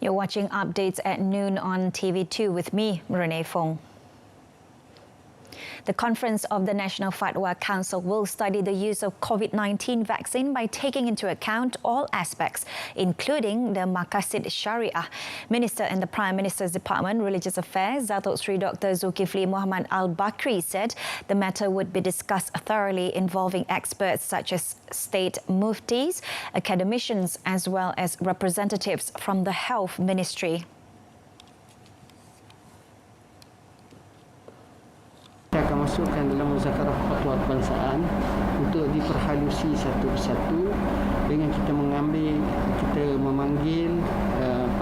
You're watching updates at noon on TV2 with me, Renee Fong. The Conference of the National Fatwa Council will study the use of COVID-19 vaccine by taking into account all aspects, including the Maqasid Syariah. Minister in the Prime Minister's Department, Religious Affairs, Datuk Seri Dr. Zulkifli Muhammad Al-Bakri said the matter would be discussed thoroughly involving experts such as state muftis, academicians as well as representatives from the Health Ministry. Kita akan masukkan dalam muzakarah fatwa kebangsaan untuk diperhalusi satu persatu dengan kita memanggil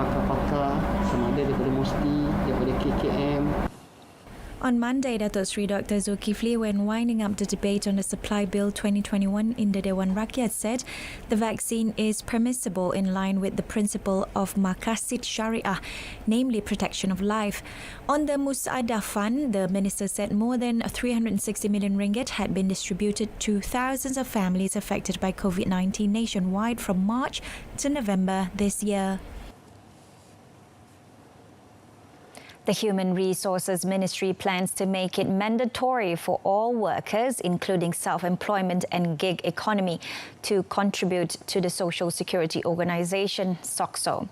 pakar-pakar sama ada daripada MUSTI, daripada KKM. On Monday, Datuk Seri Dr. Zulkifli, when winding up the debate on the Supply Bill 2021 in the Dewan Rakyat, said the vaccine is permissible in line with the principle of Maqasid Syariah, namely protection of life. On the Musaadah Fund, the minister said more than 360 million ringgit had been distributed to thousands of families affected by COVID-19 nationwide from March to November this year. The Human Resources Ministry plans to make it mandatory for all workers, including self-employment and gig economy, to contribute to the Social Security Organisation, SOCSO.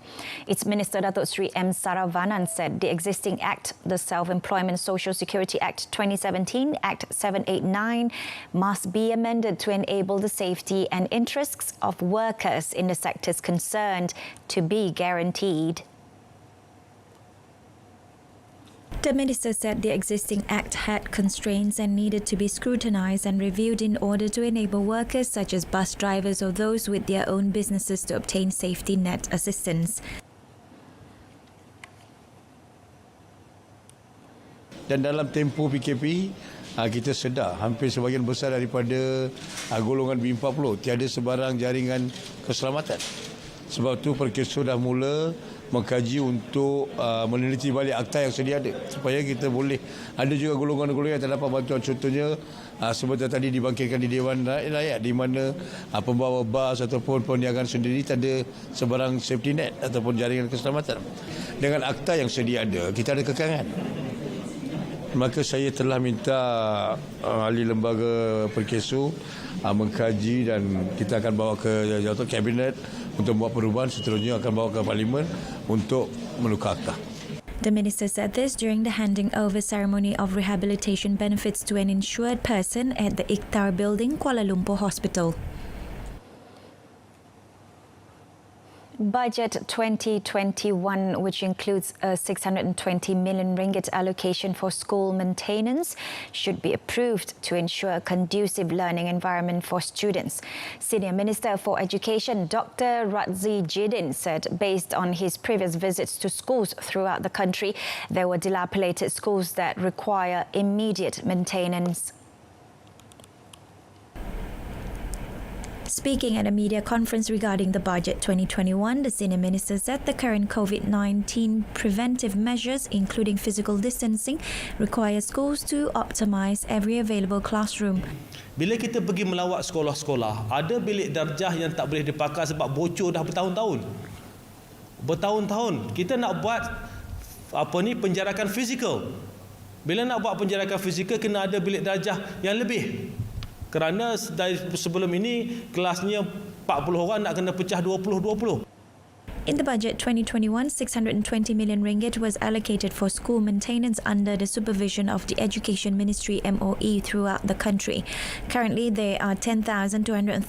Its Minister Datuk Seri M. Saravanan said the existing Act, the Self-Employment Social Security Act 2017, Act 789, must be amended to enable the safety and interests of workers in the sectors concerned to be guaranteed. The minister said the existing act had constraints and needed to be scrutinised and reviewed in order to enable workers such as bus drivers or those with their own businesses to obtain safety net assistance. Dan dalam tempoh PKP, kita sedar hampir sebahagian besar daripada golongan B40 tiada sebarang jaringan keselamatan. Sebab itu Perkeso dah mula mengkaji untuk meneliti balik akta yang sedia ada supaya kita boleh ada juga golongan-golongan yang terdapat bantuan, contohnya seperti tadi dibangkitkan di Dewan Rakyat di mana pembawa bas ataupun perniagaan sendiri tak ada sebarang safety net ataupun jaringan keselamatan. Dengan akta yang sedia ada, kita ada kekangan. Maka saya telah minta ahli lembaga Perkeso mengkaji dan kita akan bawa ke jawatan kabinet untuk membuat perubahan, seterusnya akan bawa ke parlimen untuk menukar akta. The minister said this during the handing over ceremony of rehabilitation benefits to an insured person at the Ikhtar Building, Kuala Lumpur Hospital. Budget 2021, which includes a 620 million ringgit allocation for school maintenance, should be approved to ensure a conducive learning environment for students. Senior Minister for Education, Dr. Razzie Jidin, said based on his previous visits to schools throughout the country, there were dilapidated schools that require immediate maintenance. Speaking at a media conference regarding the budget 2021, the senior minister said the current COVID-19 preventive measures, including physical distancing, require schools to optimise every available classroom. Bila kita pergi melawat sekolah-sekolah, ada bilik darjah yang tak boleh dipakai sebab bocor dah bertahun-tahun. Bertahun-tahun kita nak buat penjarakan fizikal. Bila nak buat penjarakan fizikal, kena ada bilik darjah yang lebih. Kerana sebelum ini kelasnya 40 orang nak kena pecah 20-20. In the budget 2021, 620 million ringgit was allocated for school maintenance under the supervision of the Education Ministry MOE throughout the country. Currently, there are 10,233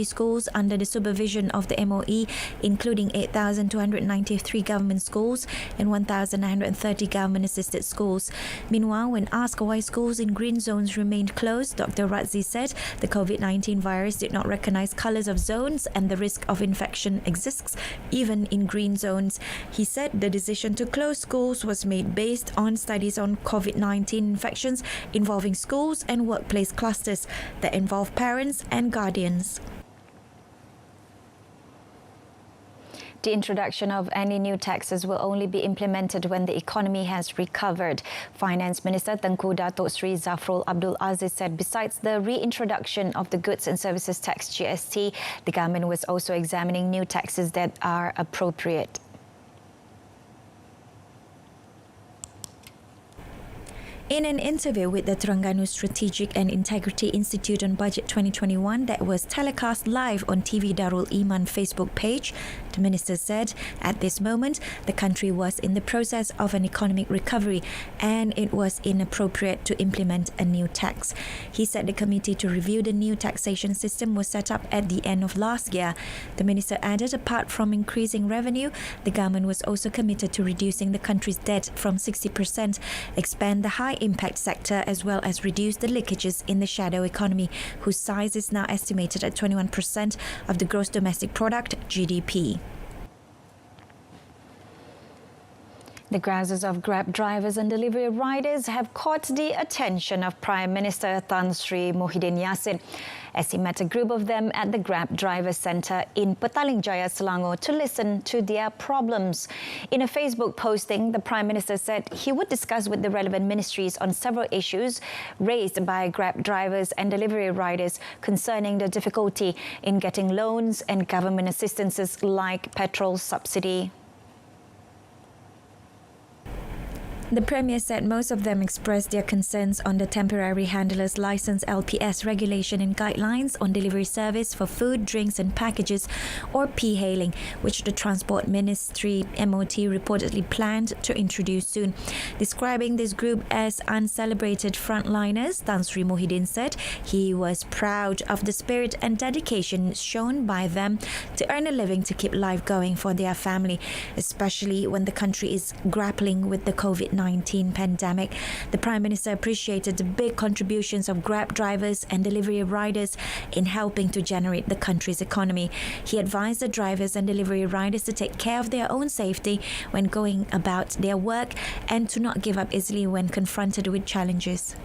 schools under the supervision of the MOE, including 8,293 government schools and 1,930 government-assisted schools. Meanwhile, when asked why schools in green zones remained closed, Dr. Razzie said the COVID-19 virus did not recognise colours of zones and the risk of infection exists even in green zones. He said the decision to close schools was made based on studies on COVID-19 infections involving schools and workplace clusters that involve parents and guardians. The introduction of any new taxes will only be implemented when the economy has recovered. Finance Minister Tengku Datuk Seri Zafrul Abdul Aziz said besides the reintroduction of the Goods and Services Tax GST, the government was also examining new taxes that are appropriate. In an interview with the Terengganu Strategic and Integrity Institute on Budget 2021 that was telecast live on TV Darul Iman Facebook page, the minister said at this moment the country was in the process of an economic recovery and it was inappropriate to implement a new tax. He said the committee to review the new taxation system was set up at the end of last year. The minister added apart from increasing revenue, the government was also committed to reducing the country's debt from 60%, expand the high impact sector as well as reduce the leakages in the shadow economy, whose size is now estimated at 21% of the gross domestic product, GDP. The grouses of Grab drivers and delivery riders have caught the attention of Prime Minister Tan Sri Muhyiddin Yassin as he met a group of them at the Grab Driver Centre in Petaling Jaya, Selangor to listen to their problems. In a Facebook posting, the Prime Minister said he would discuss with the relevant ministries on several issues raised by Grab drivers and delivery riders concerning the difficulty in getting loans and government assistances like petrol subsidy. The Premier said most of them expressed their concerns on the Temporary Handler's License LPS regulation and guidelines on delivery service for food, drinks and packages or P-hailing, which the Transport Ministry MOT reportedly planned to introduce soon. Describing this group as uncelebrated frontliners, Tan Sri Muhyiddin said he was proud of the spirit and dedication shown by them to earn a living to keep life going for their family, especially when the country is grappling with the COVID-19 pandemic. The Prime Minister appreciated the big contributions of Grab drivers and delivery riders in helping to generate the country's economy. He advised the drivers and delivery riders to take care of their own safety when going about their work and to not give up easily when confronted with challenges.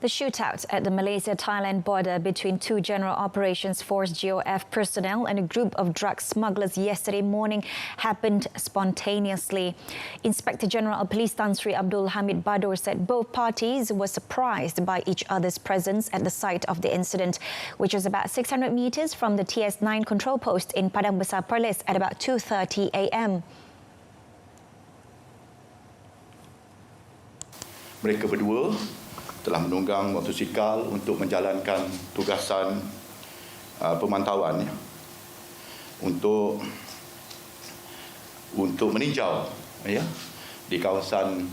The shootout at the Malaysia-Thailand border between two General Operations Force GOF personnel and a group of drug smugglers yesterday morning happened spontaneously. Inspector General of Police Tan Sri Abdul Hamid Badur said both parties were surprised by each other's presence at the site of the incident, which was about 600 metres from the TS9 control post in Padang Besar Perlis at about 2:30 a.m. Mereka berdua telah menunggang motosikal untuk menjalankan tugasan pemantauan untuk meninjau di kawasan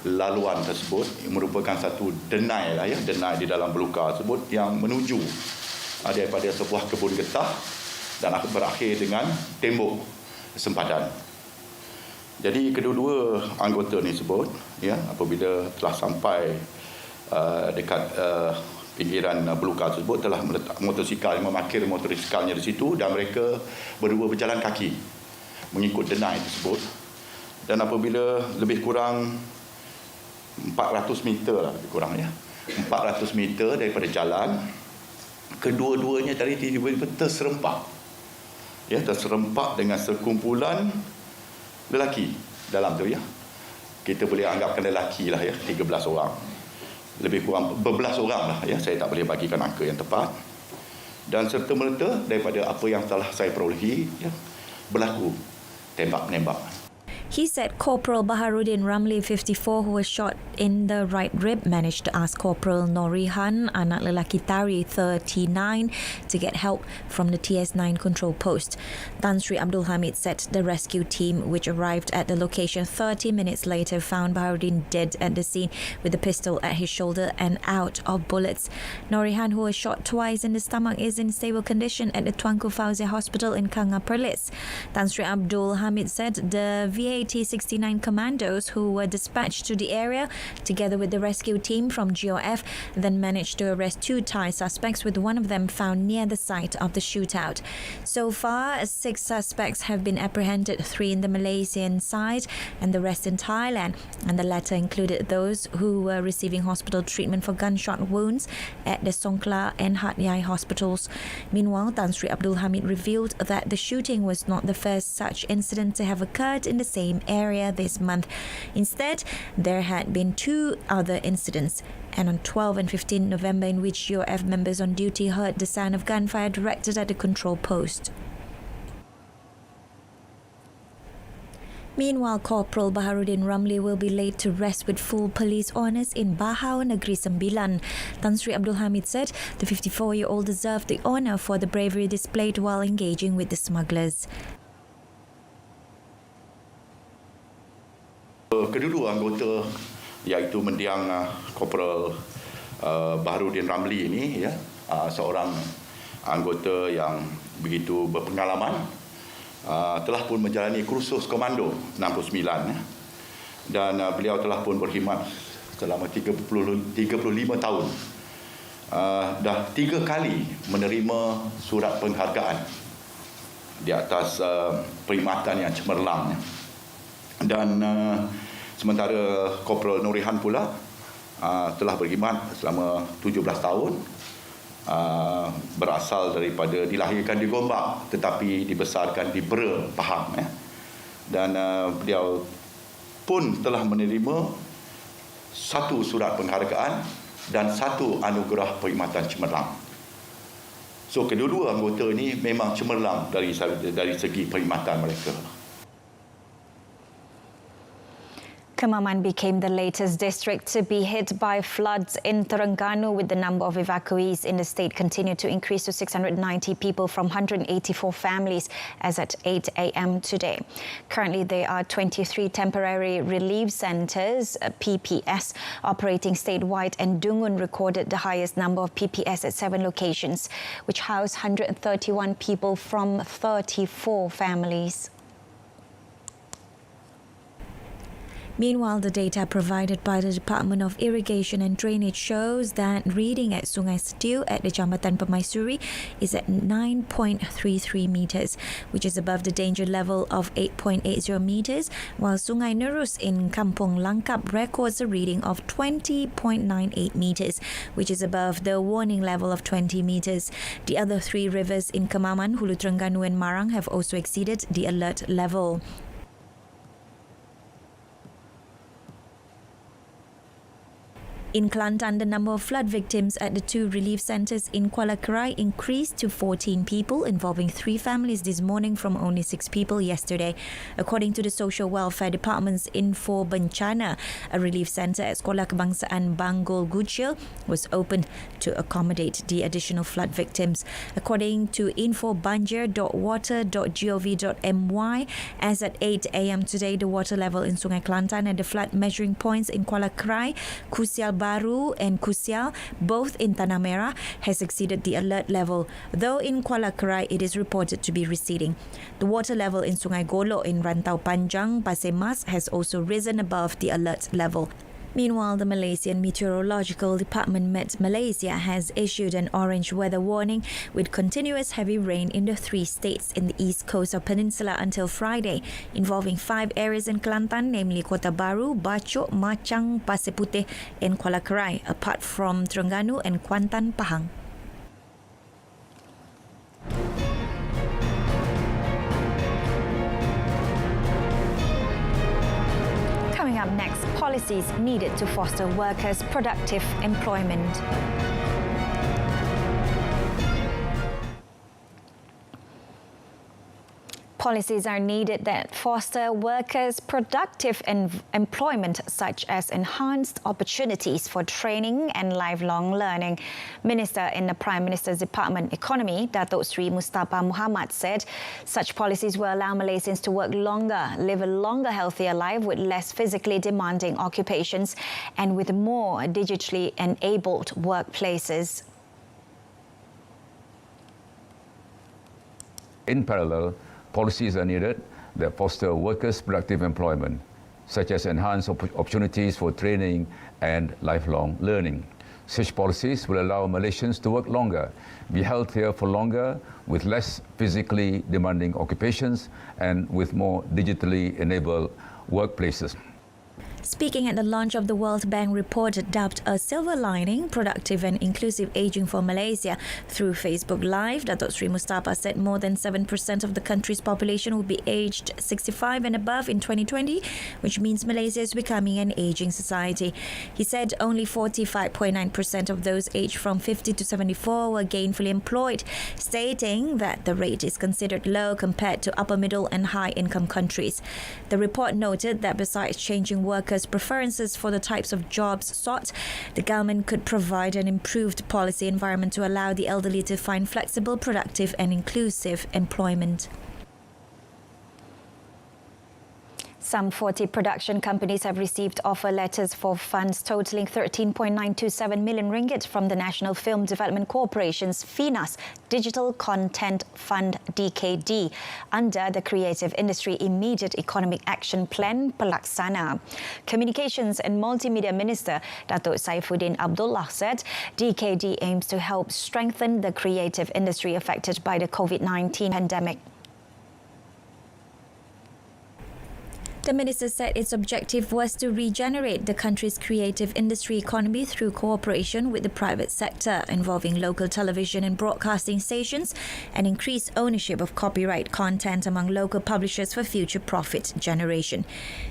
laluan tersebut, merupakan satu denai denai di dalam belukar tersebut yang menuju daripada sebuah kebun getah dan berakhir dengan tembok sempadan. Jadi kedua-dua anggota ni sebut apabila telah sampai dekat pinggiran belukar tersebut telah meletak motosikal, memarkir motorisikalnya di situ dan mereka berdua berjalan kaki mengikut denai tersebut. Dan apabila lebih kurang 400 meter lah, lebih kurang 400 meter daripada jalan, kedua-duanya tadi tiba-tiba terserempak. Terserempak dengan sekumpulan lelaki dalam tu Kita boleh anggapkan lelaki lah 13 orang. Lebih kurang berbelas orang lah saya tak boleh bagikan angka yang tepat. Dan serta-merta daripada apa yang telah saya perolehi berlaku tembak-menembak. He said Corporal Baharudin Ramli, 54, who was shot in the right rib, managed to ask Corporal Norihan, anak lelaki Tari, 39, to get help from the TS9 control post. Tan Sri Abdul Hamid said the rescue team, which arrived at the location 30 minutes later, found Baharudin dead at the scene with a pistol at his shoulder and out of bullets. Norihan, who was shot twice in the stomach, is in stable condition at the Tuanku Fauzia Hospital in Kanga Perlis. Tan Sri Abdul Hamid said the VAT-69 commandos who were dispatched to the area together with the rescue team from GOF then managed to arrest two Thai suspects, with one of them found near the site of the shootout. So far, 6 suspects have been apprehended, 3 in the Malaysian side and the rest in Thailand, and the latter included those who were receiving hospital treatment for gunshot wounds at the Songkhla and Hat Yai hospitals. Meanwhile, Tan Sri Abdul Hamid revealed that the shooting was not the first such incident to have occurred in the same area this month. Instead, there had been 2 other incidents, and on 12 and 15 November, in which GOF members on duty heard the sound of gunfire directed at the control post. Meanwhile, Corporal Baharudin Ramli will be laid to rest with full police honours in Bahau, Negeri Sembilan. Tan Sri Abdul Hamid said the 54-year-old deserved the honour for the bravery displayed while engaging with the smugglers. Kedua anggota iaitu mendiang Corporal Baharudin Ramli ini seorang anggota yang begitu berpengalaman, telah pun menjalani kursus komando 69 dan beliau telah pun berkhidmat selama 35 tahun. Dah 3 kali menerima surat penghargaan di atas perkhidmatan yang cemerlang. Dan sementara Korporal Nurihan pula telah berkhidmat selama 17 tahun, berasal daripada dilahirkan di Gombak tetapi dibesarkan di Bera, Pahang. Dan beliau pun telah menerima 1 surat penghargaan dan 1 anugerah perkhidmatan cemerlang. So kedua-dua anggota ini memang cemerlang dari segi perkhidmatan mereka. Kemaman became the latest district to be hit by floods in Terengganu, with the number of evacuees in the state continued to increase to 690 people from 184 families as at 8 a.m. today. Currently, there are 23 temporary relief centres, PPS, operating statewide, and Dungun recorded the highest number of PPS at 7 locations, which house 131 people from 34 families. Meanwhile, the data provided by the Department of Irrigation and Drainage shows that reading at Sungai Setiu at the Jambatan Permaisuri is at 9.33 metres, which is above the danger level of 8.80 metres, while Sungai Nerus in Kampung Langkap records a reading of 20.98 metres, which is above the warning level of 20 metres. The other 3 rivers in Kemaman, Hulu Terengganu and Marang have also exceeded the alert level. In Kelantan, the number of flood victims at the 2 relief centres in Kuala Krai increased to 14 people, involving 3 families this morning from only 6 people yesterday. According to the Social Welfare Department's Info Bencana, a relief centre at Sekolah Kebangsaan Banggol Guchil was opened to accommodate the additional flood victims. According to infobanjir.water.gov.my, as at 8 a.m. today, the water level in Sungai Kelantan at the flood measuring points in Kuala Krai, Kusial Baru and Kusial, both in Tanah Merah, has exceeded the alert level, though in Kuala Krai it is reported to be receding. The water level in Sungai Golok in Rantau Panjang, Pasir Mas, has also risen above the alert level. Meanwhile, the Malaysian Meteorological Department Met Malaysia has issued an orange weather warning with continuous heavy rain in the 3 states in the east coast of Peninsula until Friday, involving 5 areas in Kelantan, namely Kota Baru, Bachok, Machang, Pasir Putih and Kuala Krai, apart from Terengganu and Kuantan, Pahang. Coming up next, policies needed to foster workers' productive employment. Policies are needed that foster workers' productive employment, such as enhanced opportunities for training and lifelong learning. Minister in the Prime Minister's Department Economy, Datuk Sri Mustafa Muhammad, said such policies will allow Malaysians to work longer, live a longer, healthier life with less physically demanding occupations and with more digitally enabled workplaces. In parallel, policies are needed that foster workers' productive employment, such as enhanced opportunities for training and lifelong learning. Such policies will allow Malaysians to work longer, be healthier for longer, with less physically demanding occupations and with more digitally enabled workplaces. Speaking at the launch of the World Bank report dubbed A Silver Lining, Productive and Inclusive Aging for Malaysia through Facebook Live, Datuk Sri Mustafa said more than 7% of the country's population will be aged 65 and above in 2020, which means Malaysia is becoming an aging society. He said only 45.9% of those aged from 50 to 74 were gainfully employed, stating that the rate is considered low compared to upper middle and high income countries. The report noted that besides changing workers' preferences for the types of jobs sought, the government could provide an improved policy environment to allow the elderly to find flexible, productive and inclusive employment. Some 40 production companies have received offer letters for funds totaling 13.927 million ringgit from the National Film Development Corporation's FINAS Digital Content Fund DKD under the Creative Industry Immediate Economic Action Plan Pelaksana. Communications and Multimedia Minister Datuk Saifuddin Abdullah said DKD aims to help strengthen the creative industry affected by the COVID-19 pandemic. The minister said its objective was to regenerate the country's creative industry economy through cooperation with the private sector, involving local television and broadcasting stations, and increase ownership of copyright content among local publishers for future profit generation.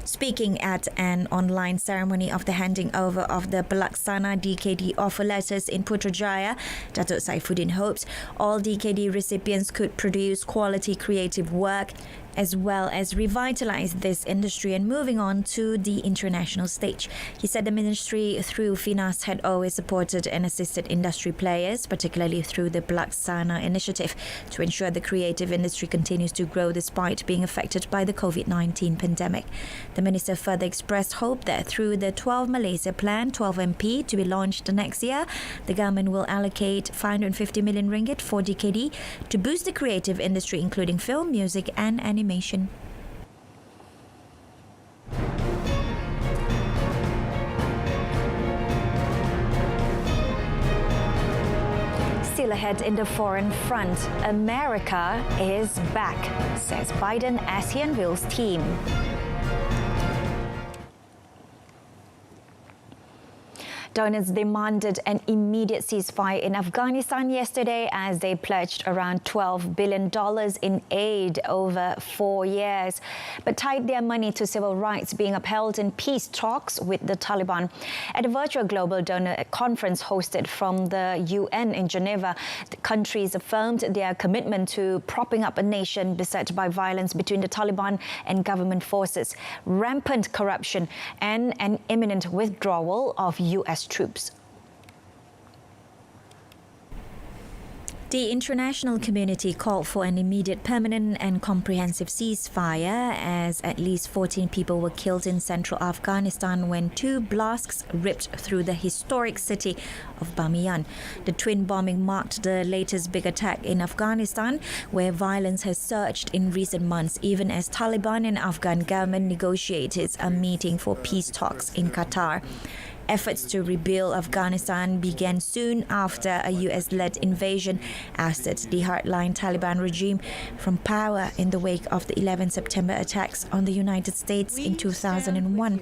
Speaking at an online ceremony of the handing over of the Pelaksana DKD offer letters in Putrajaya, Datuk Saifuddin hopes all DKD recipients could produce quality creative work as well as revitalize this industry and moving on to the international stage. He said the ministry through FINAS had always supported and assisted industry players, particularly through the Pelaksana initiative, to ensure the creative industry continues to grow despite being affected by the COVID-19 pandemic. The minister further expressed hope that through the 12 Malaysia Plan 12MP to be launched next year, the government will allocate 550 million ringgit for DKD to boost the creative industry, including film, music and animation. Still ahead in the foreign front, America is back, says Biden as he unveils team. Donors demanded an immediate ceasefire in Afghanistan yesterday as they pledged around $12 billion in aid over 4 years, but tied their money to civil rights being upheld in peace talks with the Taliban. At a virtual global donor conference hosted from the UN in Geneva, the countries affirmed their commitment to propping up a nation beset by violence between the Taliban and government forces, rampant corruption, and an imminent withdrawal of US troops. The international community called for an immediate, permanent and comprehensive ceasefire as at least 14 people were killed in central Afghanistan when 2 blasts ripped through the historic city of Bamiyan. The twin bombing marked the latest big attack in Afghanistan, where violence has surged in recent months, even as Taliban and Afghan government negotiated a meeting for peace talks in Qatar. Efforts to rebuild Afghanistan began soon after a US-led invasion ousted the hardline Taliban regime from power in the wake of the 11 September attacks on the United States in 2001.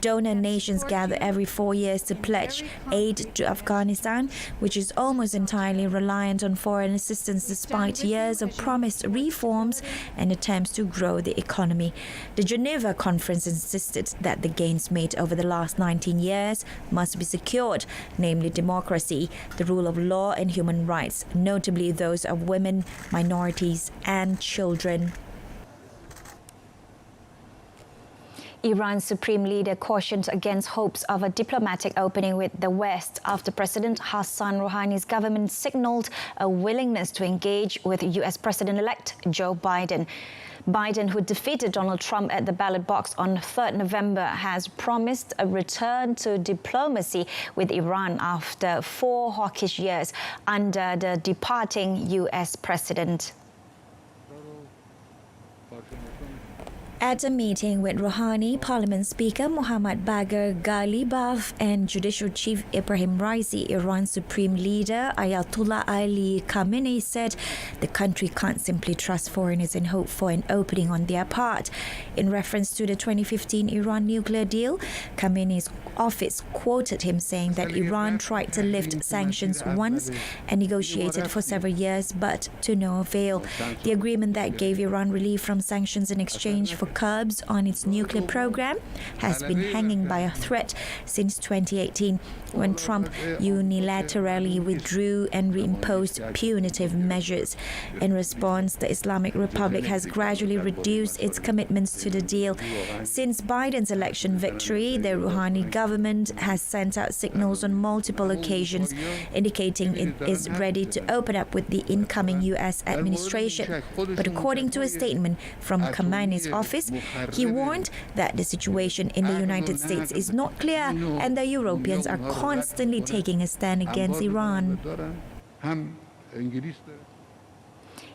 Donor nations gather every 4 years to pledge aid to Afghanistan, which is almost entirely reliant on foreign assistance despite years of promised reforms and attempts to grow the economy. The Geneva conference insisted that the gains made over the last 19 years must be secured, namely democracy, the rule of law and human rights, notably those of women, minorities and children. Iran's supreme leader cautioned against hopes of a diplomatic opening with the West after President Hassan Rouhani's government signaled a willingness to engage with US President-elect Joe Biden. Biden, who defeated Donald Trump at the ballot box on 3rd November, has promised a return to diplomacy with Iran after 4 hawkish years under the departing US president. At a meeting with Rouhani, Parliament Speaker Muhammad Bagher Ghalibaf and Judicial Chief Ibrahim Raisi, Iran's Supreme Leader Ayatollah Ali Khamenei said the country can't simply trust foreigners and hope for an opening on their part. In reference to the 2015 Iran nuclear deal, Khamenei's office quoted him saying that Iran tried to lift sanctions once and negotiated for several years, but to no avail. The agreement that gave Iran relief from sanctions in exchange for curbs on its nuclear program has been hanging by a thread since 2018, when Trump unilaterally withdrew and reimposed punitive measures. In response, the Islamic Republic has gradually reduced its commitments to the deal. Since Biden's election victory, the Rouhani government has sent out signals on multiple occasions indicating it is ready to open up with the incoming U.S. administration. But according to a statement from Khamenei's office, he warned that the situation in the United States is not clear and the Europeans are constantly taking a stand against Iran.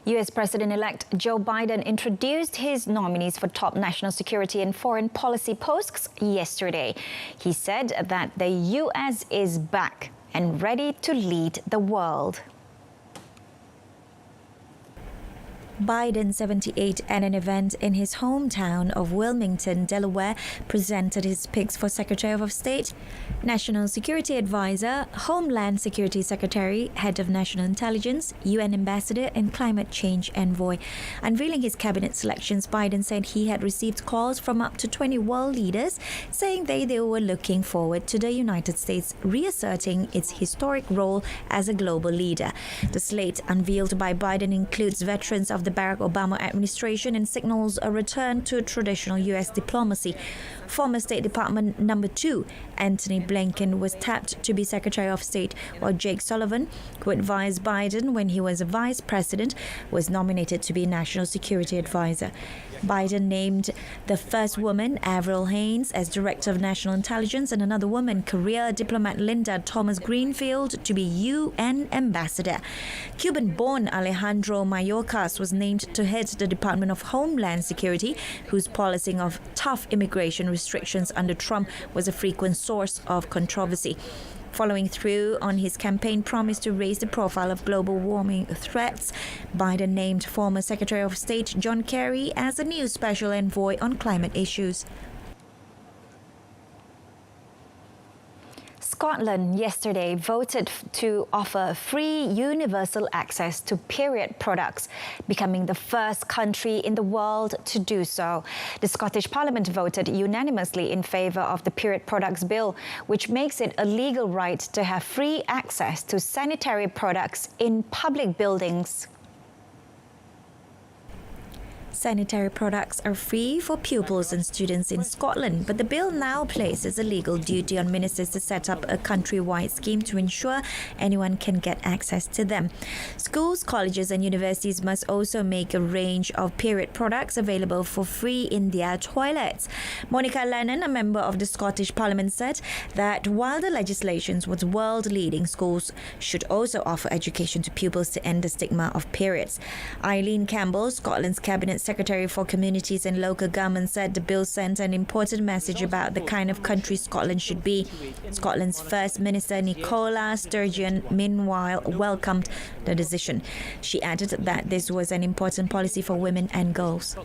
U.S. President-elect Joe Biden introduced his nominees for top national security and foreign policy posts yesterday. He said that the U.S. is back and ready to lead the world. Biden, 78, at an event in his hometown of Wilmington, Delaware, presented his picks for Secretary of State, National Security Advisor, Homeland Security Secretary, Head of National Intelligence, UN Ambassador, and Climate Change Envoy. Unveiling his cabinet selections, Biden said he had received calls from up to 20 world leaders saying they were looking forward to the United States reasserting its historic role as a global leader. The slate unveiled by Biden includes veterans of the Barack Obama administration and signals a return to traditional U.S. diplomacy. Former State Department No. 2, Antony Blinken, was tapped to be Secretary of State, while Jake Sullivan, who advised Biden when he was a vice president, was nominated to be National Security Advisor. Biden named the first woman, Avril Haines, as Director of National Intelligence, and another woman, career diplomat Linda Thomas Greenfield, to be UN Ambassador. Cuban-born Alejandro Mayorkas was named to head the Department of Homeland Security, whose policy of tough immigration restrictions under Trump was a frequent source of controversy. Following through on his campaign promise to raise the profile of global warming threats, Biden named former Secretary of State John Kerry as the new special envoy on climate issues. Scotland yesterday voted to offer free universal access to period products, becoming the first country in the world to do so. The Scottish Parliament voted unanimously in favour of the Period Products Bill, which makes it a legal right to have free access to sanitary products in public buildings. Sanitary products are free for pupils and students in Scotland, but the bill now places a legal duty on ministers to set up a countrywide scheme to ensure anyone can get access to them. Schools, colleges and universities must also make a range of period products available for free in their toilets. Monica Lennon, a member of the Scottish Parliament, said that while the legislation was world-leading, schools should also offer education to pupils to end the stigma of periods. Eileen Campbell, Scotland's Cabinet Secretary for Communities and Local Government, said the bill sent an important message about the kind of country Scotland should be. Scotland's First Minister Nicola Sturgeon, meanwhile, welcomed the decision. She added that this was an important policy for women and girls.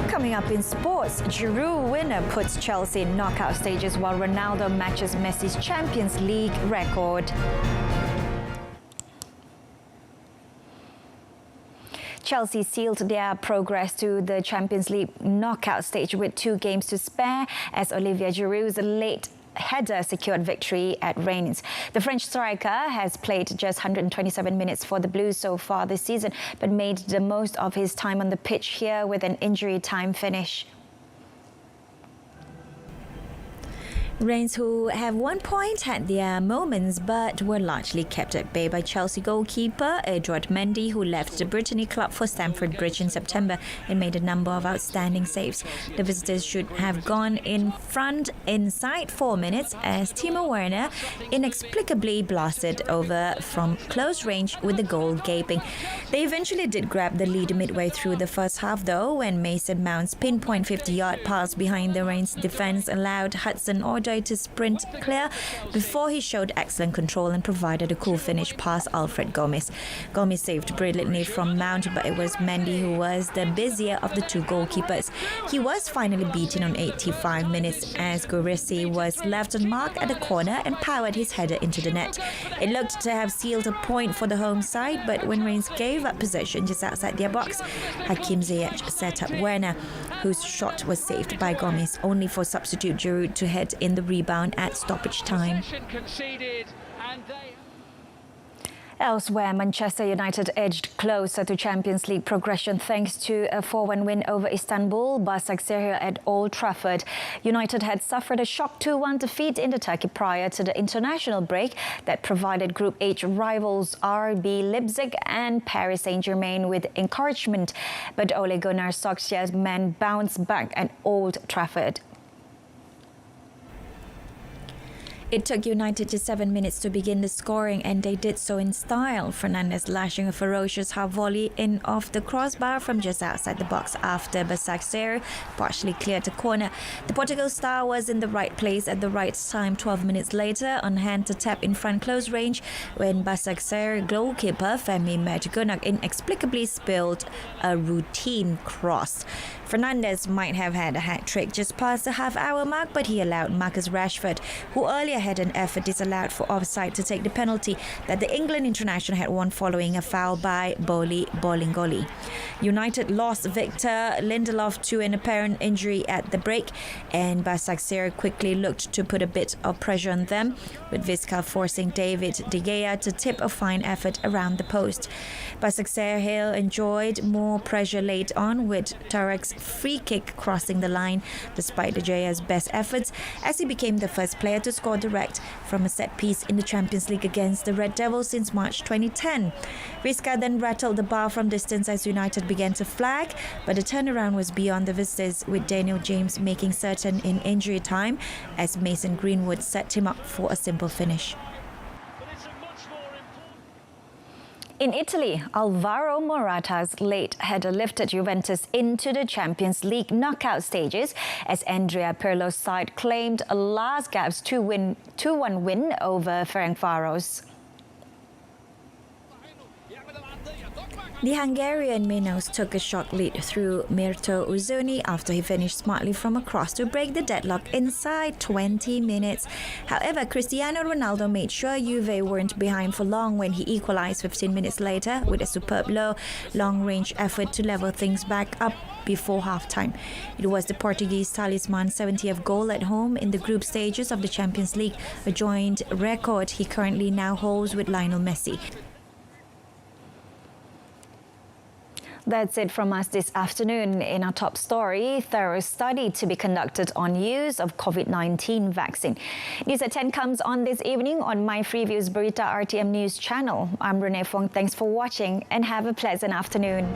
Coming up in sports, Giroud winner puts Chelsea in knockout stages while Ronaldo matches Messi's Champions League record. Chelsea sealed their progress to the Champions League knockout stage with 2 games to spare as Olivier Giroud's late header secured victory at Reims. The French striker has played just 127 minutes for the Blues so far this season, but made the most of his time on the pitch here with an injury time finish. Reigns, who have 1 point, had their moments but were largely kept at bay by Chelsea goalkeeper Edouard Mendy, who left the Brittany club for Stamford Bridge in September and made a number of outstanding saves. The visitors should have gone in front inside 4 minutes as Timo Werner inexplicably blasted over from close range with the goal gaping. They eventually did grab the lead midway through the first half though, when Mason Mount's pinpoint 50-yard pass behind the Reigns defence allowed Hudson Odoi to sprint clear before he showed excellent control and provided a cool finish past Alfred Gomez. Gomez saved brilliantly from Mount, but it was Mendy who was the busier of the two goalkeepers. He was finally beaten on 85 minutes as Gurissi was left unmarked at a corner and powered his header into the net. It looked to have sealed a point for the home side, but when Reigns gave up possession just outside their box, Hakim Ziyech set up Werner, whose shot was saved by Gomez, only for substitute Giroud to head in the rebound at stoppage time. Elsewhere, Manchester United edged closer to Champions League progression thanks to a 4-1 win over Istanbul, Başakşehir at Old Trafford. United had suffered a shock 2-1 defeat in the Turkey prior to the international break that provided Group H rivals RB Leipzig and Paris Saint-Germain with encouragement. But Ole Gunnar Solskjaer's men bounced back at Old Trafford. It took United just 7 minutes to begin the scoring, and they did so in style. Fernandes lashing a ferocious half volley in off the crossbar from just outside the box after Başakşehir partially cleared the corner. The Portugal star was in the right place at the right time 12 minutes later, on hand to tap in front close range when Başakşehir goalkeeper Femi Mertigunak inexplicably spilled a routine cross. Fernandes might have had a hat-trick just past the half-hour mark, but he allowed Marcus Rashford, who earlier had an effort disallowed for offside, to take the penalty that the England international had won following a foul by Boli Bolingoli. United lost Victor Lindelof to an apparent injury at the break, and Başakşehir quickly looked to put a bit of pressure on them, with Vizca forcing David De Gea to tip a fine effort around the post. Başakşehir enjoyed more pressure late on, with Tarek's free kick crossing the line despite De Gea's best efforts, as he became the first player to score direct from a set piece in the Champions League against the Red Devils since March 2010. Vizca then rattled the bar from distance as United began to flag, but the turnaround was beyond the visitors, with Daniel James making certain in injury time as Mason Greenwood set him up for a simple finish. In Italy, Alvaro Morata's late header lifted Juventus into the Champions League knockout stages as Andrea Pirlo's side claimed a last-gasp 2-1 win over Ferencváros. The Hungarian Minos took a shock lead through Mirto Uzuni after he finished smartly from a cross to break the deadlock inside 20 minutes. However, Cristiano Ronaldo made sure Juve weren't behind for long when he equalized 15 minutes later with a superb long-range effort to level things back up before halftime. It was the Portuguese talisman's 70th goal at home in the group stages of the Champions League, a joint record he currently now holds with Lionel Messi. That's it from us this afternoon. In our top story, thorough study to be conducted on use of COVID-19 vaccine. News at 10 comes on this evening on My Freeview's Berita RTM News channel. I'm Renee Fong. Thanks for watching and have a pleasant afternoon.